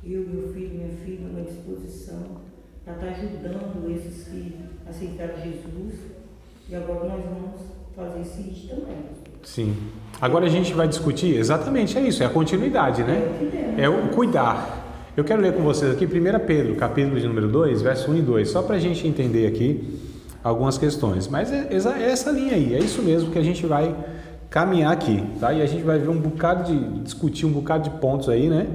eu, meu filho, minha filha, à minha disposição, para estar ajudando esses que aceitaram Jesus. E agora nós vamos fazer isso também. Sim. Agora a gente vai discutir, exatamente, é isso, é a continuidade, né? É o cuidar. Eu quero ler com vocês aqui 1 Pedro, capítulo de número 2, verso 1 e 2, só para a gente entender aqui algumas questões. Mas é essa linha aí, é isso mesmo que a gente vai caminhar aqui, tá? E a gente vai ver discutir um bocado de pontos aí, né?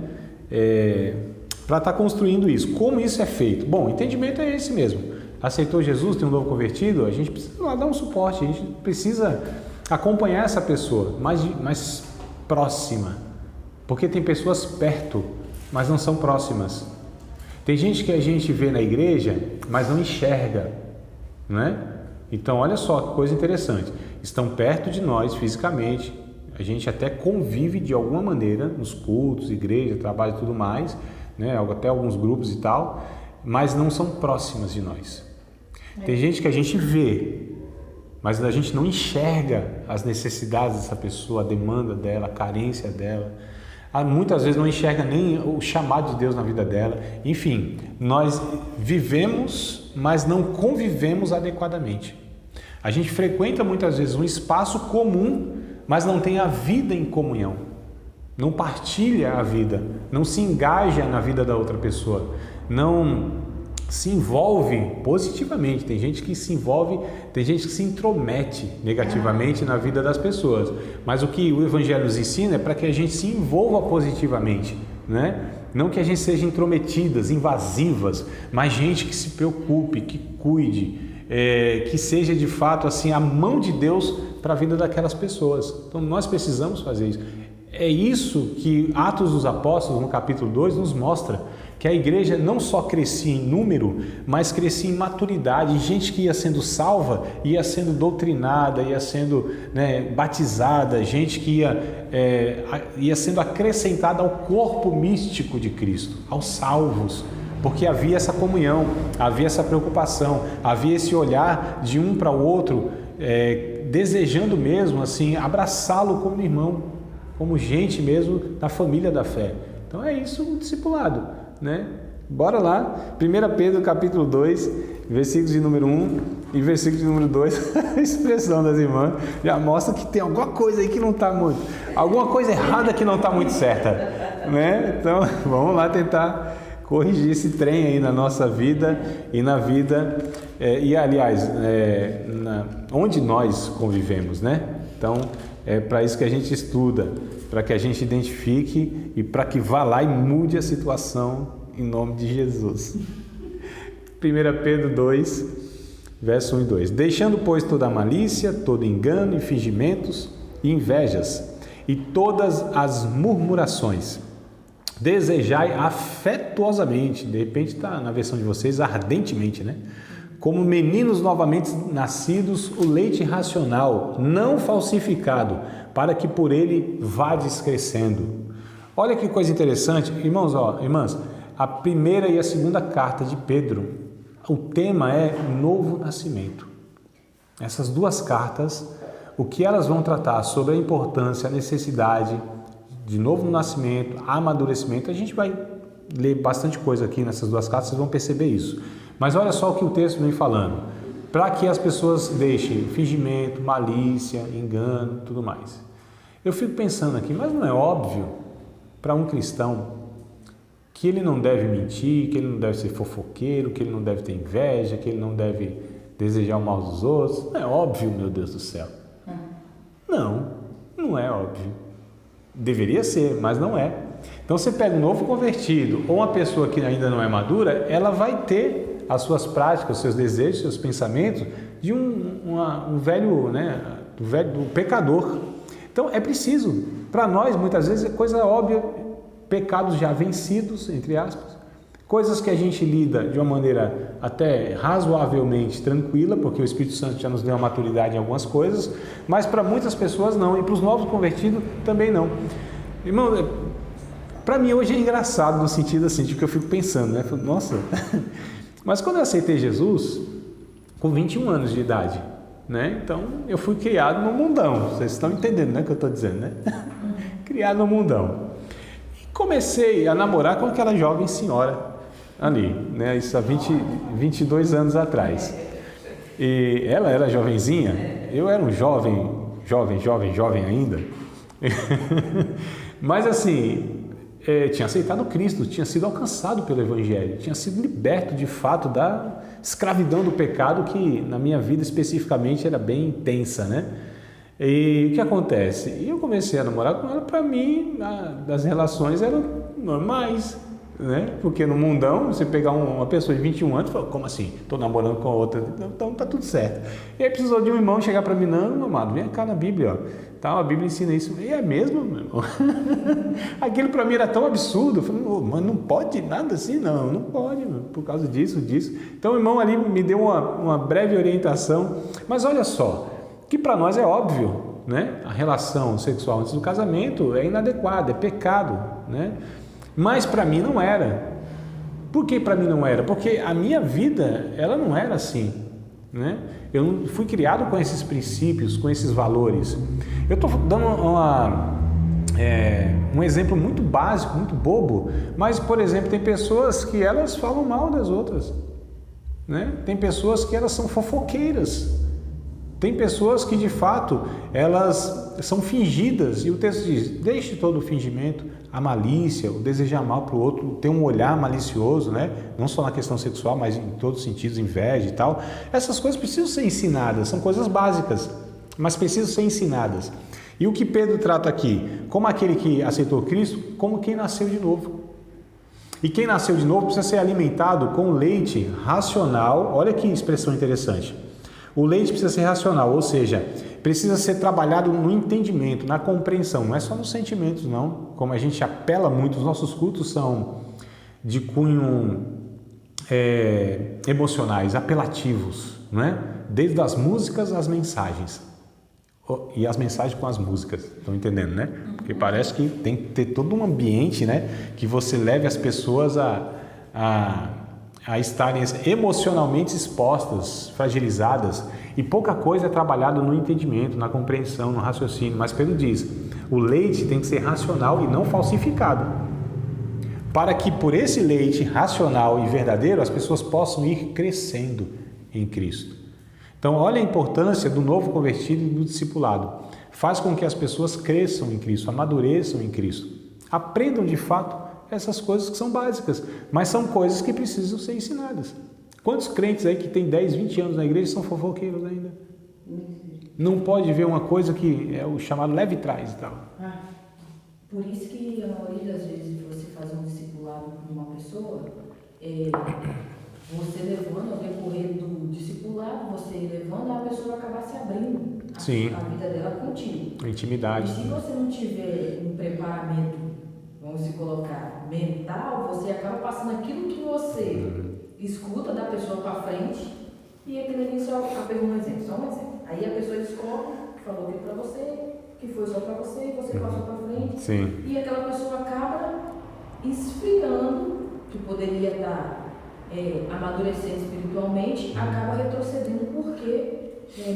Para estar construindo isso. Como isso é feito? Bom, o entendimento é esse mesmo. Aceitou Jesus, tem um novo convertido, a gente precisa lá dar um suporte, a gente precisa acompanhar essa pessoa mais próxima, porque tem pessoas perto, mas não são próximas. Tem gente que a gente vê na igreja, mas não enxerga, né? Então olha só que coisa interessante, estão perto de nós fisicamente, a gente até convive de alguma maneira nos cultos, igreja, trabalho e tudo mais, né? Até alguns grupos e tal, mas não são próximas de nós. Tem gente que a gente vê, mas a gente não enxerga as necessidades dessa pessoa, a demanda dela, a carência dela. Muitas vezes não enxerga nem o chamado de Deus na vida dela. Enfim, nós vivemos, mas não convivemos adequadamente. A gente frequenta muitas vezes um espaço comum, mas não tem a vida em comunhão. Não partilha a vida, não se engaja na vida da outra pessoa, não se envolve positivamente. Tem gente que se envolve, tem gente que se intromete negativamente na vida das pessoas. Mas o que o Evangelho nos ensina é para que a gente se envolva positivamente, né? Não que a gente seja intrometidas, invasivas, mas gente que se preocupe, que cuide, que seja de fato assim a mão de Deus para a vida daquelas pessoas. Então nós precisamos fazer isso. É isso que Atos dos Apóstolos, no capítulo 2, nos mostra, que a igreja não só crescia em número, mas crescia em maturidade, gente que ia sendo salva, ia sendo doutrinada, ia sendo, né, batizada, gente que ia sendo acrescentada ao corpo místico de Cristo, aos salvos, porque havia essa comunhão, havia essa preocupação, havia esse olhar de um para o outro, desejando mesmo assim abraçá-lo como irmão, como gente mesmo da família da fé. Então é isso o discipulado, né? Bora lá, 1 Pedro capítulo 2, versículos de número 1 e versículo de número 2, a expressão das irmãs já mostra que tem alguma coisa aí que não está muito, alguma coisa errada que não está muito certa, né? Então vamos lá tentar corrigir esse trem aí na nossa vida e na vida, onde nós convivemos, né? Então é para isso que a gente estuda, para que a gente identifique e para que vá lá e mude a situação em nome de Jesus. 1 Pedro 2, verso 1 e 2. Deixando, pois, toda a malícia, todo engano e fingimentos e invejas e todas as murmurações, desejai afetuosamente, de repente está na versão de vocês, ardentemente, né? Como meninos novamente nascidos, o leite racional, não falsificado, para que por ele vades crescendo. Olha que coisa interessante, irmãos, irmãs, a primeira e a segunda carta de Pedro, o tema é novo nascimento. Essas duas cartas, o que elas vão tratar sobre a importância, a necessidade de novo nascimento, amadurecimento, a gente vai ler bastante coisa aqui nessas duas cartas, vocês vão perceber isso. Mas olha só o que o texto vem falando, para que as pessoas deixem fingimento, malícia, engano, tudo mais. Eu fico pensando aqui, mas não é óbvio para um cristão que ele não deve mentir, que ele não deve ser fofoqueiro, que ele não deve ter inveja, que ele não deve desejar o mal dos outros? Não é óbvio, meu Deus do céu. Não é óbvio. Deveria ser, mas não é. Então você pega um novo convertido ou uma pessoa que ainda não é madura, ela vai ter as suas práticas, os seus desejos, seus pensamentos de um velho, né, do pecador. Então é preciso, para nós muitas vezes é coisa óbvia, pecados já vencidos, entre aspas, coisas que a gente lida de uma maneira até razoavelmente tranquila, porque o Espírito Santo já nos deu uma maturidade em algumas coisas, mas para muitas pessoas não, e para os novos convertidos também não. Irmão, para mim hoje é engraçado no sentido assim, de que eu fico pensando, né? Nossa, mas quando eu aceitei Jesus, com 21 anos de idade, né? Então eu fui criado no mundão, vocês estão entendendo, né, o que eu estou dizendo, né? Criado no mundão. comecei a namorar com aquela jovem senhora ali, né? Isso há 22 anos atrás. E ela era jovenzinha, eu era um jovem ainda. Mas assim, tinha aceitado Cristo, tinha sido alcançado pelo Evangelho, tinha sido liberto de fato da escravidão do pecado, que na minha vida especificamente era bem intensa, né? E o que acontece? Eu comecei a namorar com ela, para mim, as relações eram normais, né? Porque no mundão, você pegar uma pessoa de 21 anos e falar, como assim? Estou namorando com a outra, então tá tudo certo. E aí precisou de um irmão chegar para mim, não, amado, vem cá na Bíblia, ó. Tá, a Bíblia ensina isso. E é mesmo, meu irmão? Aquilo para mim era tão absurdo. Eu falei, mas não pode nada assim? Não pode, meu, por causa disso. Então o irmão ali me deu uma breve orientação. Mas olha só, que para nós é óbvio, né? A relação sexual antes do casamento é inadequada, é pecado, né? Mas para mim não era. Por que para mim não era? Porque a minha vida, ela não era assim, né? Eu não fui criado com esses princípios, com esses valores. Eu estou dando um exemplo muito básico, muito bobo, mas, por exemplo, tem pessoas que elas falam mal das outras, né? Tem pessoas que elas são fofoqueiras. Tem pessoas que, de fato, elas são fingidas, e o texto diz, deixe todo o fingimento, a malícia, o desejar mal para o outro, ter um olhar malicioso, né? Não só na questão sexual, mas em todos os sentidos, inveja e tal. Essas coisas precisam ser ensinadas, são coisas básicas, mas precisam ser ensinadas. E o que Pedro trata aqui, como aquele que aceitou Cristo, como quem nasceu de novo. E quem nasceu de novo precisa ser alimentado com leite racional, olha que expressão interessante. O leite precisa ser racional, ou seja, precisa ser trabalhado no entendimento, na compreensão, não é só nos sentimentos não, como a gente apela muito, os nossos cultos são de cunho emocionais, apelativos, não é? Desde as músicas às mensagens, e as mensagens com as músicas, estão entendendo, né? Porque parece que tem que ter todo um ambiente, né, que você leve as pessoas a estarem emocionalmente expostas, fragilizadas, e pouca coisa é trabalhada no entendimento, na compreensão, no raciocínio. Mas Pedro diz, o leite tem que ser racional e não falsificado, para que por esse leite racional e verdadeiro as pessoas possam ir crescendo em Cristo. Então olha a importância do novo convertido e do discipulado. Faz com que as pessoas cresçam em Cristo, amadureçam em Cristo, aprendam de fato essas coisas que são básicas, mas são coisas que precisam ser ensinadas. Quantos crentes aí que tem 10, 20 anos na igreja são fofoqueiros ainda? Não pode ver uma coisa que é o chamado leve trás e tal. Por isso que a maioria das vezes você faz um discipulado com uma pessoa, você levando, ao decorrer do discipulado, você levando, a pessoa vai acabar se abrindo. Sim. A vida dela contigo. A intimidade. E se você não tiver um preparamento, vamos se colocar, mental, você acaba passando aquilo que você escuta da pessoa para frente, e aquilo ali só apenas um exemplo. Aí a pessoa descobre, falou aquilo para você, que foi só para você, e você passou para frente. Sim. E aquela pessoa acaba esfriando, que poderia estar amadurecendo espiritualmente, acaba retrocedendo porque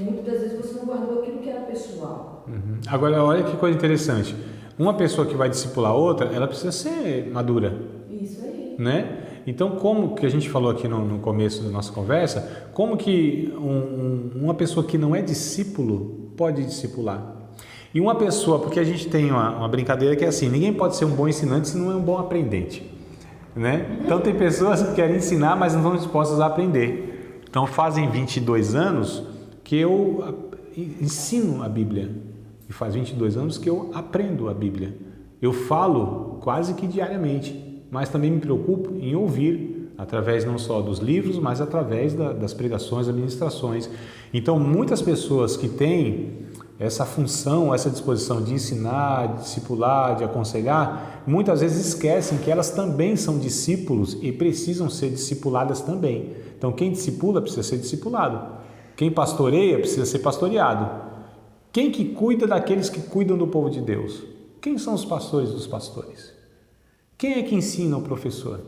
muitas das vezes você não guardou aquilo que era pessoal. Agora, olha que coisa interessante. Uma pessoa que vai discipular outra, ela precisa ser madura. Isso aí. Né? Então, como que a gente falou aqui no começo da nossa conversa, como que uma pessoa que não é discípulo pode discipular? E uma pessoa, porque a gente tem uma brincadeira que é assim, ninguém pode ser um bom ensinante se não é um bom aprendente. Né? Então, tem pessoas que querem ensinar, mas não estão dispostas a aprender. Então, fazem 22 anos que eu ensino a Bíblia. E faz 22 anos que eu aprendo a Bíblia. Eu falo quase que diariamente, mas também me preocupo em ouvir, através não só dos livros, mas através das pregações, das ministrações. Então, muitas pessoas que têm essa função, essa disposição de ensinar, de discipular, de aconselhar, muitas vezes esquecem que elas também são discípulos e precisam ser discipuladas também. Então, quem discipula precisa ser discipulado. Quem pastoreia precisa ser pastoreado. Quem que cuida daqueles que cuidam do povo de Deus? Quem são os pastores dos pastores? Quem é que ensina o professor?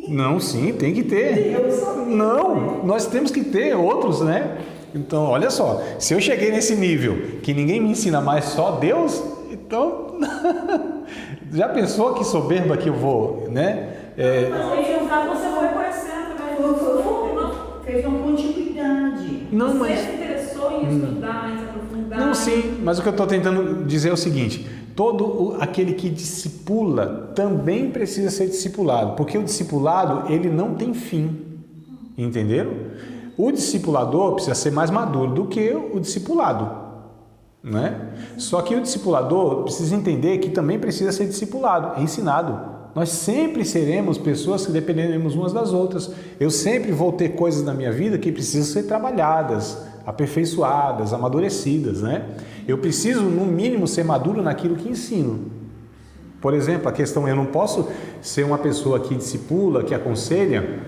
Não, sim, tem que ter. Não, nós temos que ter outros, né? Então, olha só, se eu cheguei nesse nível que ninguém me ensina mais, só Deus, então Já pensou que soberba que eu vou, né? Mas aí você foi conhecendo, né? Fez uma continuidade. Não, Você mas... se interessou em estudar, em se aprofundar. Não, sim, mas o que eu estou tentando dizer é o seguinte: aquele que discipula também precisa ser discipulado, porque o discipulado ele não tem fim, entenderam? O discipulador precisa ser mais maduro do que o discipulado, né? Só que o discipulador precisa entender que também precisa ser discipulado, ensinado. Nós sempre seremos pessoas que dependeremos umas das outras. Eu sempre vou ter coisas na minha vida que precisam ser trabalhadas, aperfeiçoadas, amadurecidas, né? Eu preciso, no mínimo, ser maduro naquilo que ensino. Por exemplo, a questão, eu não posso ser uma pessoa que discipula, que aconselha,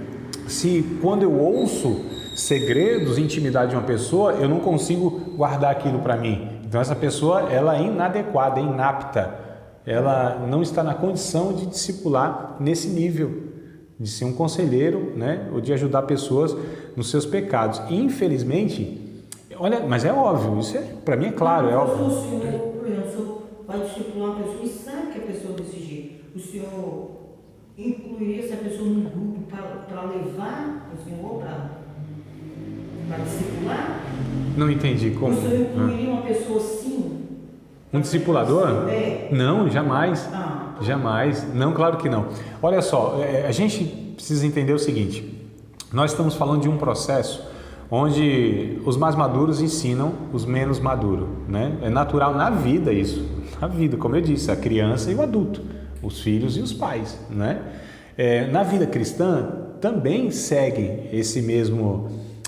se quando eu ouço segredos, intimidade de uma pessoa, eu não consigo guardar aquilo para mim. Então essa pessoa, ela é inadequada, é inapta. Ela não está na condição de discipular nesse nível, de ser um conselheiro, né? Ou de ajudar pessoas nos seus pecados. E, infelizmente, olha, mas é óbvio, isso para mim é claro, é óbvio. O senhor, por exemplo, o senhor vai discipular uma pessoa e sabe que a pessoa é desse jeito. O senhor incluiria essa pessoa num grupo para levar o senhor para discipular? Não entendi como. O senhor incluiria uma pessoa assim? Um discipulador? É. Não, jamais. Jamais. Não, claro que não. Olha só, a gente precisa entender o seguinte: nós estamos falando de um processo onde os mais maduros ensinam os menos maduros, né? É natural na vida isso. Na vida, como eu disse, a criança e o adulto, os filhos e os pais, né? Na vida cristã também segue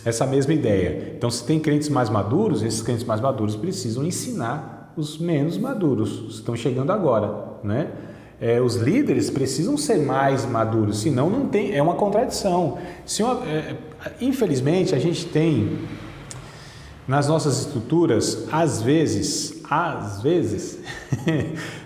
essa mesma ideia. Então, se tem crentes mais maduros, esses crentes mais maduros precisam ensinar os menos maduros, estão chegando agora, né? Os líderes precisam ser mais maduros, senão não tem, é uma contradição. Infelizmente, a gente tem nas nossas estruturas, às vezes,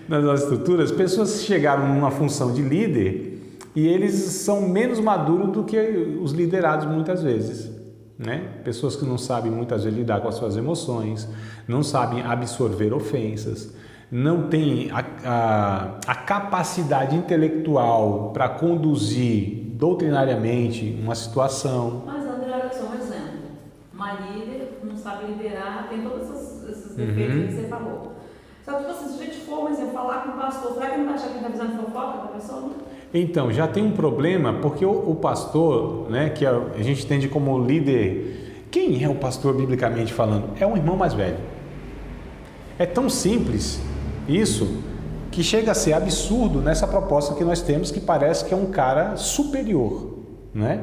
nas nossas estruturas, pessoas que chegaram numa função de líder e eles são menos maduros do que os liderados muitas vezes, né? Pessoas que não sabem muitas vezes lidar com as suas emoções, não sabem absorver ofensas, não têm a capacidade intelectual para conduzir doutrinariamente uma situação. Mas, André, olha só um exemplo. Uma líder não sabe liderar, tem todos esses defeitos que você falou. Só que, tipo assim, se a gente for, por exemplo, falar com o pastor, será que ele vai achar que ele está fazendo fofoca da pessoa? Então, já tem um problema, porque o pastor, né, que a gente entende como líder, quem é o pastor biblicamente falando? É um irmão mais velho. É tão simples isso, que chega a ser absurdo nessa proposta que nós temos, que parece que é um cara superior, né?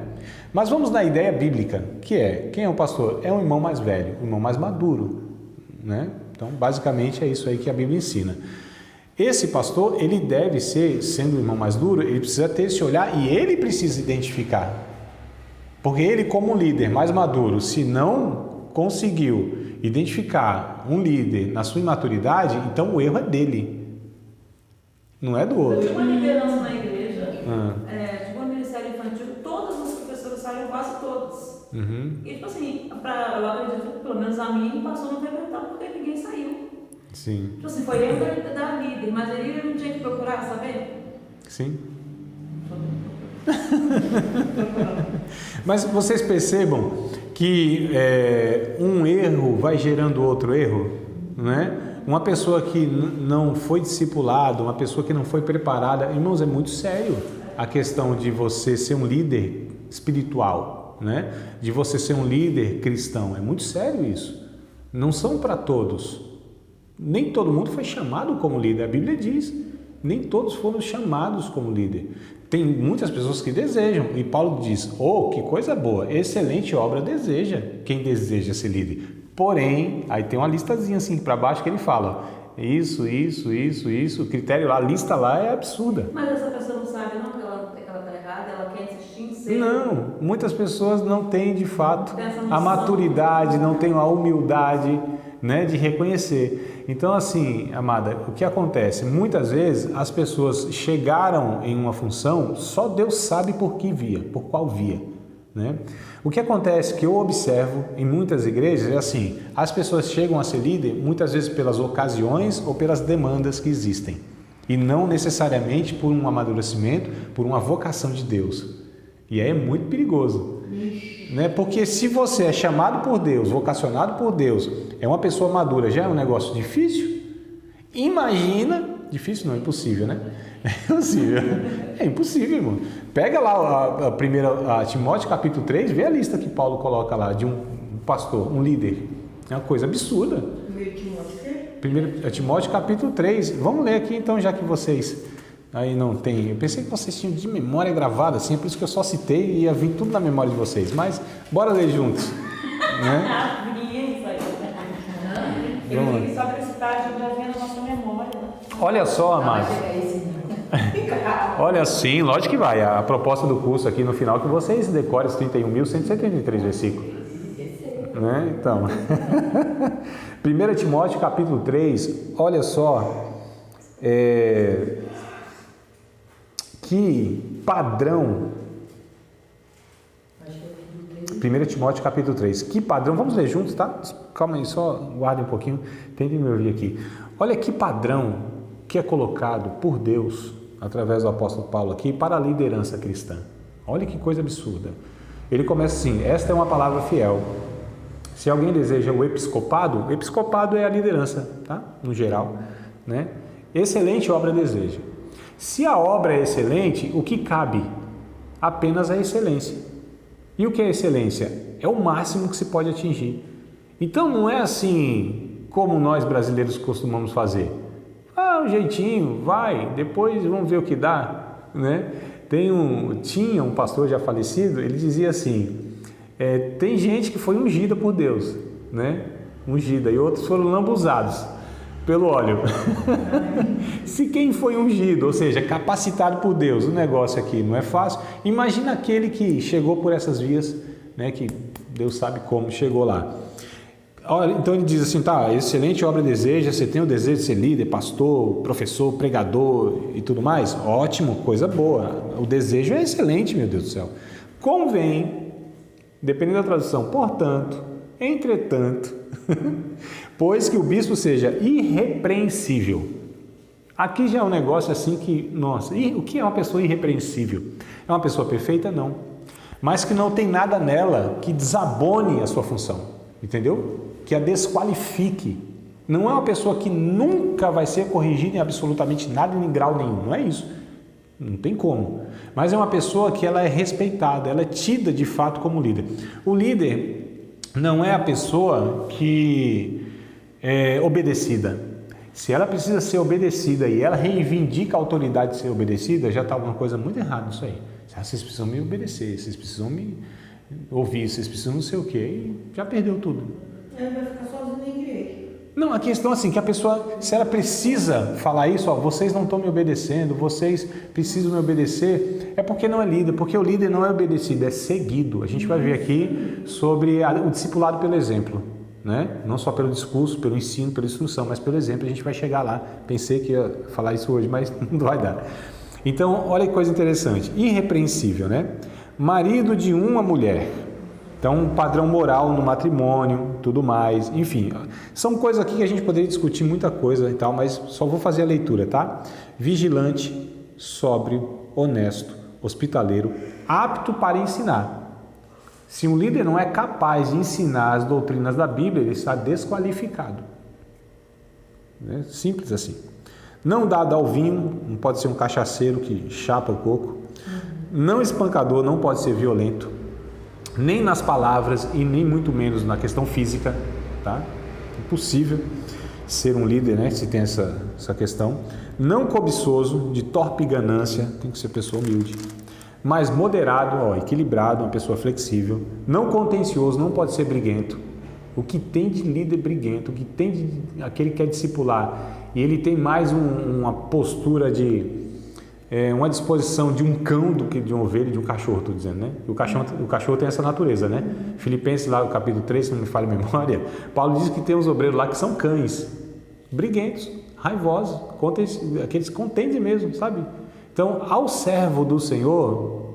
Mas vamos na ideia bíblica, que é, quem é o pastor? É um irmão mais velho, um irmão mais maduro, né? Então, basicamente é isso aí que a Bíblia ensina. Esse pastor, ele deve ser, sendo o irmão mais duro, ele precisa ter esse olhar e ele precisa identificar. Porque ele, como líder mais maduro, se não conseguiu identificar um líder na sua imaturidade, então o erro é dele, não é do outro. Eu tive uma liderança na igreja, tive um ministério infantil, todas as professoras saíram, quase todas. E tipo assim, eu acredito que pelo menos a mim passou no perguntar porque ninguém saiu. Sim. Tipo assim, foi eu da líder, mas aí eu não tinha que procurar, saber? Sim. Mas vocês percebam que um erro vai gerando outro erro, né? Uma pessoa que não foi discipulada, uma pessoa que não foi preparada, irmãos, é muito sério a questão de você ser um líder espiritual, né? De você ser um líder cristão, é muito sério isso. Não são para todos. Nem todo mundo foi chamado como líder, a Bíblia diz, nem todos foram chamados como líder. Tem muitas pessoas que desejam, e Paulo diz, que coisa boa, excelente obra deseja quem deseja ser líder. Porém, aí tem uma listazinha assim para baixo que ele fala, isso, o critério lá, a lista lá é absurda. Mas essa pessoa não sabe não que ela está errada, ela quer insistir em ser. Não, muitas pessoas não têm de fato a maturidade, não têm a humildade, né, de reconhecer. Então, assim, amada, o que acontece? Muitas vezes as pessoas chegaram em uma função, só Deus sabe por qual via, né? O que acontece que eu observo em muitas igrejas é assim, as pessoas chegam a ser líder muitas vezes pelas ocasiões ou pelas demandas que existem. E não necessariamente por um amadurecimento, por uma vocação de Deus. E aí é muito perigoso. Né? Porque se você é chamado por Deus, vocacionado por Deus, é uma pessoa madura, já é um negócio difícil. Imagina, difícil não, é impossível, né? É impossível. É impossível, irmão. Pega lá a primeira, Timóteo capítulo 3, vê a lista que Paulo coloca lá de um pastor, um líder. É uma coisa absurda. 1 Timóteo capítulo 3. Vamos ler aqui então, já que vocês aí não tem. Eu pensei que vocês tinham de memória gravada, assim, por isso que eu só citei e ia vir tudo na memória de vocês. Mas bora ler juntos. Né? Eu vi só para citar, já vendo a nossa memória. Olha só, amado. Olha, sim, lógico que vai. A proposta do curso aqui no final que vocês decorem os 31.173 versículos. Né? Então, 1 Timóteo capítulo 3, olha só, que padrão. 1 Timóteo capítulo 3, que padrão, vamos ler juntos, tá? Calma aí, só guardem um pouquinho, tentem me ouvir aqui. Olha que padrão que é colocado por Deus, através do apóstolo Paulo aqui, para a liderança cristã. Olha que coisa absurda. Ele começa assim: esta é uma palavra fiel. Se alguém deseja o episcopado é a liderança, tá? No geral, né? Excelente obra deseja. Se a obra é excelente, o que cabe? Apenas a excelência. E o que é excelência? É o máximo que se pode atingir. Então não é assim como nós brasileiros costumamos fazer. Um jeitinho, vai, depois vamos ver o que dá, né? Tinha um pastor já falecido, ele dizia assim: tem gente que foi ungida por Deus, né? Ungida, e outros foram lambuzados pelo óleo. Se quem foi ungido, ou seja, capacitado por Deus, o negócio aqui não é fácil, imagina aquele que chegou por essas vias, né? Que Deus sabe como chegou lá. Então ele diz assim: tá, excelente obra deseja, você tem o desejo de ser líder, pastor, professor, pregador e tudo mais? Ótimo, coisa boa. O desejo é excelente, meu Deus do céu. Convém, dependendo da tradução, portanto, entretanto, pois que o bispo seja irrepreensível. Aqui já é um negócio assim que, nossa, o que é uma pessoa irrepreensível? É uma pessoa perfeita? Não. Mas que não tem nada nela que desabone a sua função, entendeu? Que a desqualifique. Não é uma pessoa que nunca vai ser corrigida em absolutamente nada, em grau nenhum, não é isso. Não tem como. Mas é uma pessoa que ela é respeitada, ela é tida de fato como líder. O líder não é a pessoa que é obedecida. Se ela precisa ser obedecida e ela reivindica a autoridade de ser obedecida, já está alguma coisa muito errada nisso aí. Vocês precisam me obedecer, vocês precisam me ouvir, vocês precisam não sei o quê, e já perdeu tudo. Ela vai ficar sozinha na igreja. Não, a questão é assim, que a pessoa, se ela precisa falar isso, ó, vocês não estão me obedecendo, vocês precisam me obedecer, é porque não é líder, porque o líder não é obedecido, é seguido. A gente vai ver aqui sobre o discipulado pelo exemplo, né? Não só pelo discurso, pelo ensino, pela instrução, mas pelo exemplo. A gente vai chegar lá. Pensei que ia falar isso hoje, mas não vai dar. Então, olha que coisa interessante, irrepreensível, né? Marido de uma mulher. Então, um padrão moral no matrimônio, tudo mais, enfim. São coisas aqui que a gente poderia discutir muita coisa e tal, mas só vou fazer a leitura, tá? Vigilante, sóbrio, honesto, hospitaleiro, apto para ensinar. Se um líder não é capaz de ensinar as doutrinas da Bíblia, ele está desqualificado. Né? Simples assim. Não dado ao vinho, não pode ser um cachaceiro que chapa o coco. Não espancador, não pode ser violento. Nem nas palavras e nem muito menos na questão física, tá? Impossível ser um líder, né? Se tem essa questão. Não cobiçoso, de torpe ganância, tem que ser pessoa humilde. Mas moderado, equilibrado, uma pessoa flexível. Não contencioso, não pode ser briguento. O que tem de líder briguento, o que tem de aquele que quer discipular, e ele tem mais uma postura de uma disposição de um cão do que de uma ovelha, de um cachorro, estou dizendo, né? O cachorro tem essa natureza, né? Filipenses lá, no capítulo 3, se não me falha a memória, Paulo diz que tem uns obreiros lá que são cães, briguentos, raivosos, aqueles que contendem mesmo, sabe? Então, ao servo do Senhor,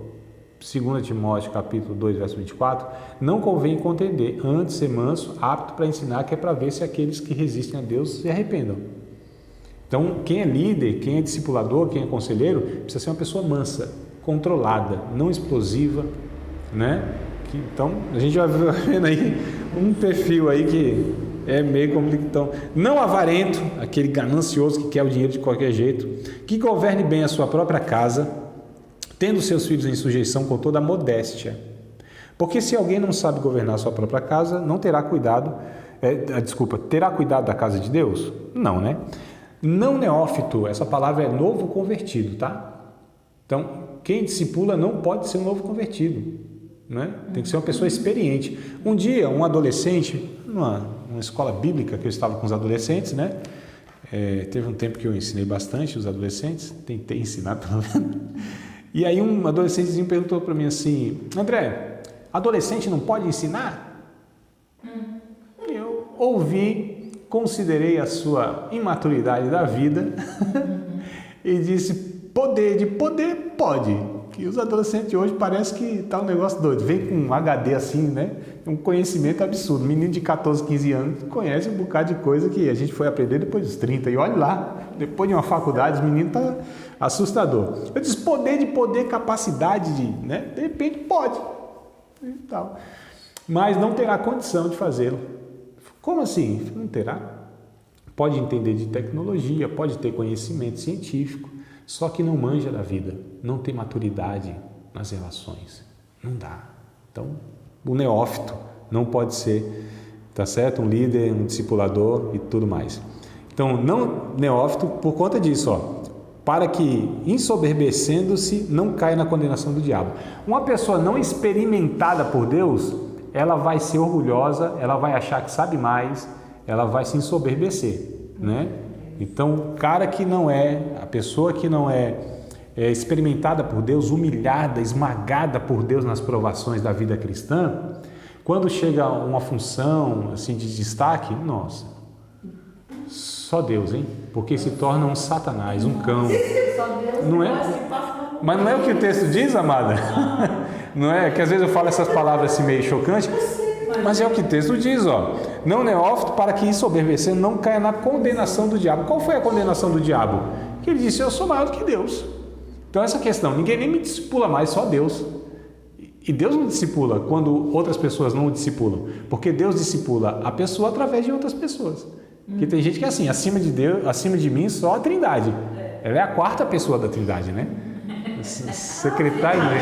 2 Timóteo capítulo 2, verso 24, não convém contender, antes ser manso, apto para ensinar, que é para ver se aqueles que resistem a Deus se arrependam. Então, quem é líder, quem é discipulador, quem é conselheiro, precisa ser uma pessoa mansa, controlada, não explosiva, né? Então, a gente vai vendo aí um perfil aí que é meio complicado. Então, não avarento, aquele ganancioso que quer o dinheiro de qualquer jeito, que governe bem a sua própria casa, tendo seus filhos em sujeição com toda a modéstia. Porque se alguém não sabe governar a sua própria casa, não terá cuidado, terá cuidado da casa de Deus? Não, né? Não neófito, essa palavra é novo convertido, tá? Então, quem discipula não pode ser um novo convertido, né? Tem que ser uma pessoa experiente. Um dia, um adolescente, numa escola bíblica que eu estava com os adolescentes, né? Teve um tempo que eu ensinei bastante os adolescentes, tentei ensinar pelo menos. E aí um adolescentezinho perguntou para mim assim: André, adolescente não pode ensinar? Eu ouvi, considerei a sua imaturidade da vida e disse: poder pode. Que os adolescentes hoje parece que tá um negócio doido, vem com um HD assim, né? Um conhecimento absurdo. Menino de 14, 15 anos conhece um bocado de coisa que a gente foi aprender depois dos 30. E olha lá, depois de uma faculdade, os meninos tá assustador. Eu disse: poder, capacidade de, né? De repente pode. E tal. Mas não terá condição de fazê-lo. Como assim? Não terá? Pode entender de tecnologia, pode ter conhecimento científico, só que não manja da vida, não tem maturidade nas relações. Não dá. Então, o neófito não pode ser, tá certo? Um líder, um discipulador e tudo mais. Então, não neófito por conta disso, ó. Para que, ensoberbecendo-se, não caia na condenação do diabo. Uma pessoa não experimentada por Deus, ela vai ser orgulhosa, ela vai achar que sabe mais, ela vai se ensoberbecer, né? Então, a pessoa que não é experimentada por Deus, humilhada, esmagada por Deus nas provações da vida cristã, quando chega uma função assim de destaque, nossa, só Deus, hein? Porque se torna um satanás, um cão. Não é? Mas não é o que o texto diz, amada? Não é? Que às vezes eu falo essas palavras assim meio chocantes, mas é o que o texto diz, ó. Não neófito, para que ensoberbecendo não caia na condenação do diabo. Qual foi a condenação do diabo? Que ele disse: eu sou maior do que Deus. Então essa questão, ninguém nem me discipula mais, só Deus. E Deus não discipula quando outras pessoas não o discipulam, porque Deus discipula a pessoa através de outras pessoas. Porque tem gente que é assim, acima de Deus, acima de mim, só a Trindade. Ela é a quarta pessoa da Trindade, né? Secretário, né?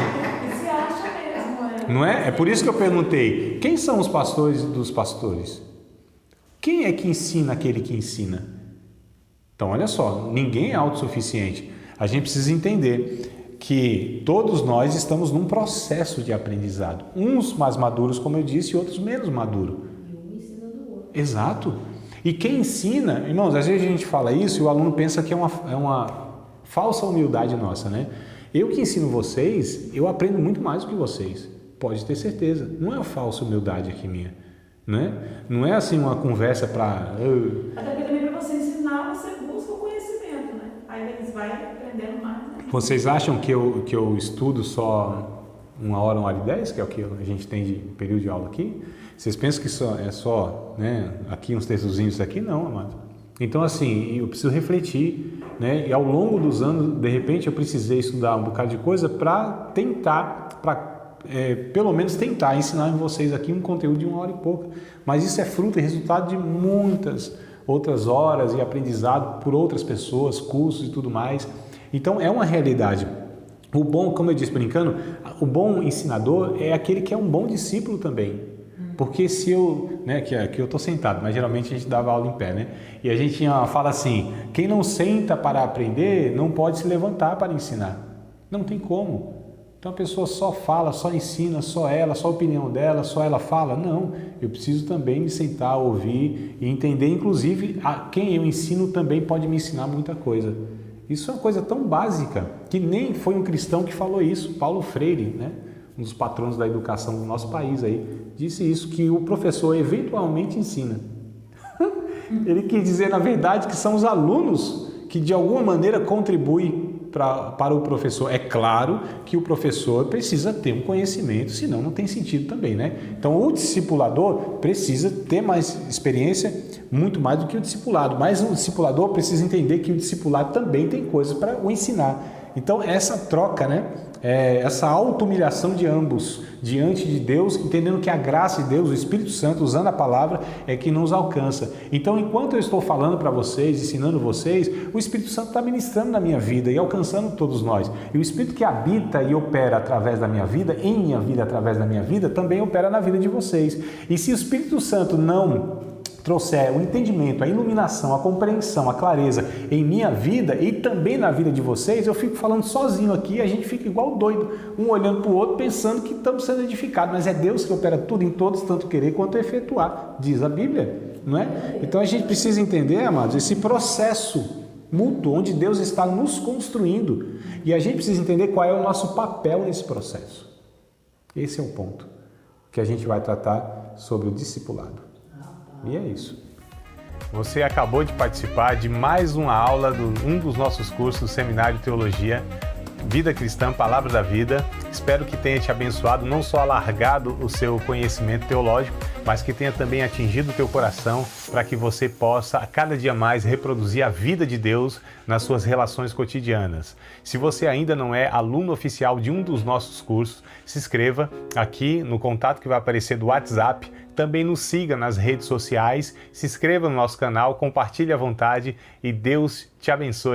Se acha mesmo, Não é? É por isso que eu perguntei: quem são os pastores dos pastores? Quem é que ensina aquele que ensina? Então, olha só, ninguém é autossuficiente. A gente precisa entender que todos nós estamos num processo de aprendizado. Uns mais maduros, como eu disse, e outros menos maduros. E um ensina do outro. Exato. E quem ensina, irmãos, às vezes a gente fala isso e o aluno pensa que é uma falsa humildade nossa, né? Eu que ensino vocês, eu aprendo muito mais do que vocês. Pode ter certeza. Não é uma falsa humildade aqui minha, né? Não é assim uma conversa para... Até porque também para você ensinar, você busca o conhecimento, né? Aí eles vão aprendendo mais. Né? Vocês acham que eu estudo só 1 hora, 1 hora e 10, que é o que a gente tem de período de aula aqui? Vocês pensam que é só, né, aqui uns textozinhos aqui? Não, amado. Então, assim, eu preciso refletir, né? E ao longo dos anos, de repente, eu precisei estudar um bocado de coisa para tentar, pelo menos tentar ensinar em vocês aqui um conteúdo de 1 hora e pouca. Mas isso é fruto e resultado de muitas outras horas e aprendizado por outras pessoas, cursos e tudo mais. Então, é uma realidade. O bom, como eu disse brincando, o bom ensinador é aquele que é um bom discípulo também. Porque se eu, né, que eu estou sentado, mas geralmente a gente dava aula em pé, né? E a gente fala assim: quem não senta para aprender não pode se levantar para ensinar. Não tem como. Então a pessoa só fala, só ensina, só ela, só a opinião dela, só ela fala. Não, eu preciso também me sentar, ouvir e entender. Inclusive, quem eu ensino também pode me ensinar muita coisa. Isso é uma coisa tão básica que nem foi um cristão que falou isso. Paulo Freire, né? Um dos patronos da educação do nosso país aí, disse isso, que o professor eventualmente ensina. Ele quis dizer, na verdade, que são os alunos que de alguma maneira contribuem para o professor. É claro que o professor precisa ter um conhecimento, senão não tem sentido também, né? Então o discipulador precisa ter mais experiência, muito mais do que o discipulado, mas o discipulador precisa entender que o discipulado também tem coisas para o ensinar. Então essa troca, né? Essa auto-humilhação de ambos diante de Deus, entendendo que a graça de Deus, o Espírito Santo, usando a palavra, é que nos alcança. Então, enquanto eu estou falando para vocês, ensinando vocês, o Espírito Santo está ministrando na minha vida e alcançando todos nós. E o Espírito que habita e opera através da minha vida, em minha vida, através da minha vida, também opera na vida de vocês. E se o Espírito Santo não trouxer o entendimento, a iluminação, a compreensão, a clareza em minha vida e também na vida de vocês, eu fico falando sozinho aqui, a gente fica igual doido, um olhando para o outro, pensando que estamos sendo edificados, mas é Deus que opera tudo em todos, tanto querer quanto efetuar, diz a Bíblia, não é? Então a gente precisa entender, amados, esse processo mútuo, onde Deus está nos construindo, e a gente precisa entender qual é o nosso papel nesse processo. Esse é o ponto que a gente vai tratar sobre o discipulado. E é isso. Você acabou de participar de mais uma aula de um dos nossos cursos do Seminário de Teologia, Vida Cristã, Palavra da Vida. Espero que tenha te abençoado, não só alargado o seu conhecimento teológico, mas que tenha também atingido o teu coração para que você possa, a cada dia mais, reproduzir a vida de Deus nas suas relações cotidianas. Se você ainda não é aluno oficial de um dos nossos cursos, se inscreva aqui no contato que vai aparecer do WhatsApp. Também nos siga nas redes sociais, se inscreva no nosso canal, compartilhe à vontade e Deus te abençoe.